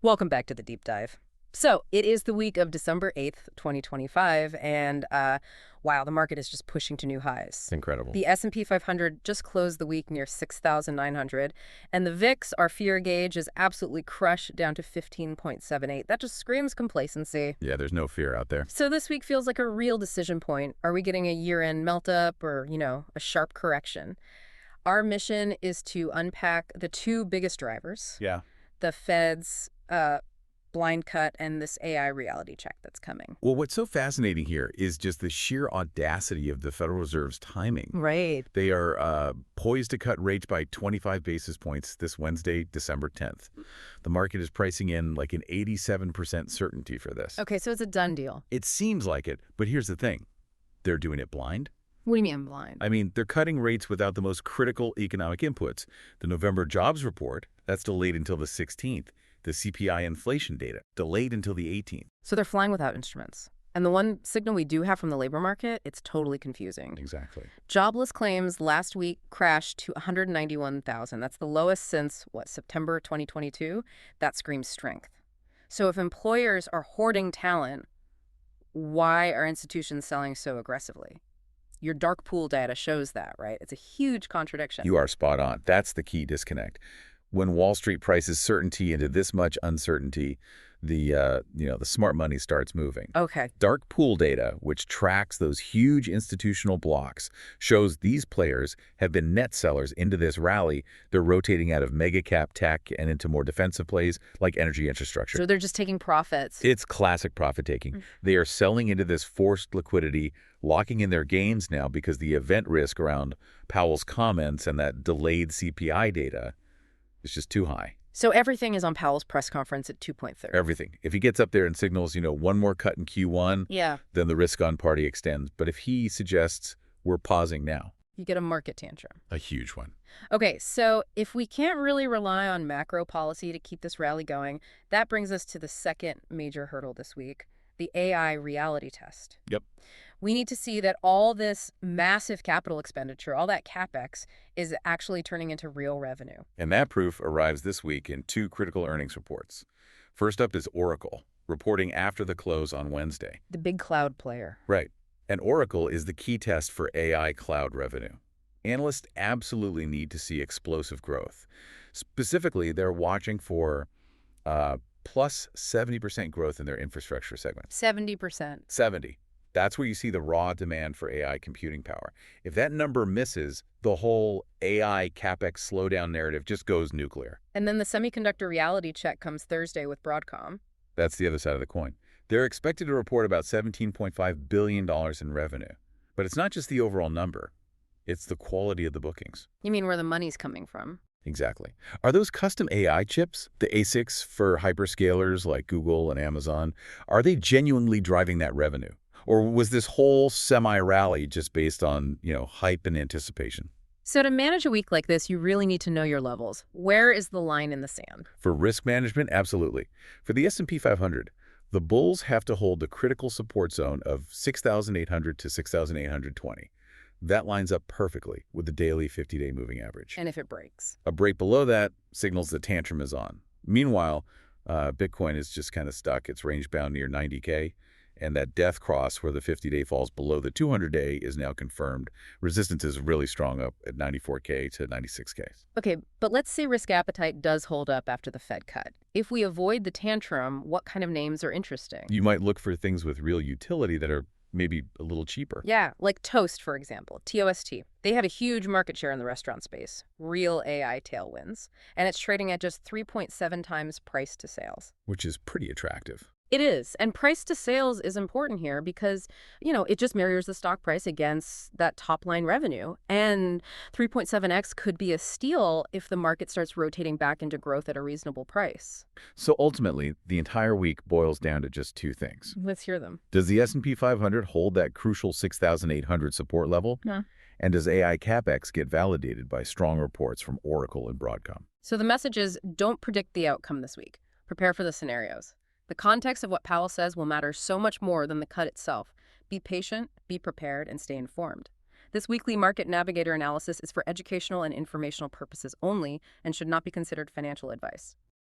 Welcome back to the deep dive. So, it is the week of December 8th, 2025, and wow, the market is just pushing to new highs. It's incredible. The S&P 500 just closed the week near 6,900, and the VIX, our fear gauge, is absolutely crushed down to 15.78. That just screams complacency. Yeah, there's no fear out there. So this week feels like a real decision point. Are we getting a year-end melt-up or, a sharp correction? Our mission is to unpack the two biggest drivers, Yeah. the Fed's blind cut and this AI reality check that's coming. Well, what's so fascinating here is just the sheer audacity of the Federal Reserve's timing. Right. They are poised to cut rates by 25 basis points this Wednesday, December 10th. The market is pricing in like an 87% certainty for this. Okay, so it's a done deal. It seems like it, but here's the thing. They're doing it blind. What do you mean I'm blind? I mean, they're cutting rates without the most critical economic inputs. The November jobs report, that's delayed until the 16th. The CPI inflation data, delayed until the 18th. So they're flying without instruments. And the one signal we do have from the labor market, it's totally confusing. Exactly. Jobless claims last week crashed to 191,000. That's the lowest since, September 2022? That screams strength. So if employers are hoarding talent, why are institutions selling so aggressively? Your dark pool data shows that, right? It's a huge contradiction. You are spot on. That's the key disconnect. When Wall Street prices certainty into this much uncertainty, the smart money starts moving. Okay. Dark pool data, which tracks those huge institutional blocks, shows these players have been net sellers into this rally. They're rotating out of mega cap tech and into more defensive plays like energy infrastructure. So they're just taking profits. It's classic profit taking. They are selling into this forced liquidity, locking in their gains now because the event risk around Powell's comments and that delayed CPI data is just too high. So everything is on Powell's press conference at 2.30. Everything. If he gets up there and signals, one more cut in Q1, Yeah. then the risk on party extends. But if he suggests we're pausing now, You get a market tantrum. a huge one. Okay, so if we can't really rely on macro policy to keep this rally going, that brings us to the second major hurdle this week, the AI reality test. Yep. We need to see that all this massive capital expenditure, all that CapEx, is actually turning into real revenue. And that proof arrives this week in two critical earnings reports. First up is Oracle, reporting after the close on Wednesday. The big cloud player. Right. And Oracle is the key test for AI cloud revenue. Analysts absolutely need to see explosive growth. Specifically, they're watching for plus 70% growth in their infrastructure segment. 70%. 70. That's where you see the raw demand for AI computing power. If that number misses, the whole AI CapEx slowdown narrative just goes nuclear. And then the semiconductor reality check comes Thursday with Broadcom. That's the other side of the coin. They're expected to report about $17.5 billion in revenue. But it's not just the overall number. It's the quality of the bookings. You mean where the money's coming from? Exactly. Are those custom AI chips, the ASICs for hyperscalers like Google and Amazon, are they genuinely driving that revenue? Or was this whole semi-rally just based on, hype and anticipation? So to manage a week like this, you really need to know your levels. Where is the line in the sand? For risk management, absolutely. For the S&P 500, the bulls have to hold the critical support zone of 6,800 to 6,820. That lines up perfectly with the daily 50-day moving average. And if it breaks? A break below that signals the tantrum is on. Meanwhile, Bitcoin is just kind of stuck. It's range-bound near 90K. And that death cross where the 50-day falls below the 200-day is now confirmed. Resistance is really strong up at 94K to 96K. Okay, but let's say risk appetite does hold up after the Fed cut. If we avoid the tantrum, what kind of names are interesting? You might look for things with real utility that are maybe a little cheaper. Yeah, like Toast, for example, TOST. They have a huge market share in the restaurant space, real AI tailwinds, and it's trading at just 3.7 times price to sales. Which is pretty attractive. It is. And price to sales is important here because, it just mirrors the stock price against that top line revenue. And 3.7x could be a steal if the market starts rotating back into growth at a reasonable price. So ultimately, the entire week boils down to just two things. Let's hear them. Does the S&P 500 hold that crucial 6,800 support level? No. And does AI CapEx get validated by strong reports from Oracle and Broadcom? So the message is don't predict the outcome this week. Prepare for the scenarios. The context of what Powell says will matter so much more than the cut itself. Be patient, be prepared, and stay informed. This weekly Market Navigator analysis is for educational and informational purposes only and should not be considered financial advice.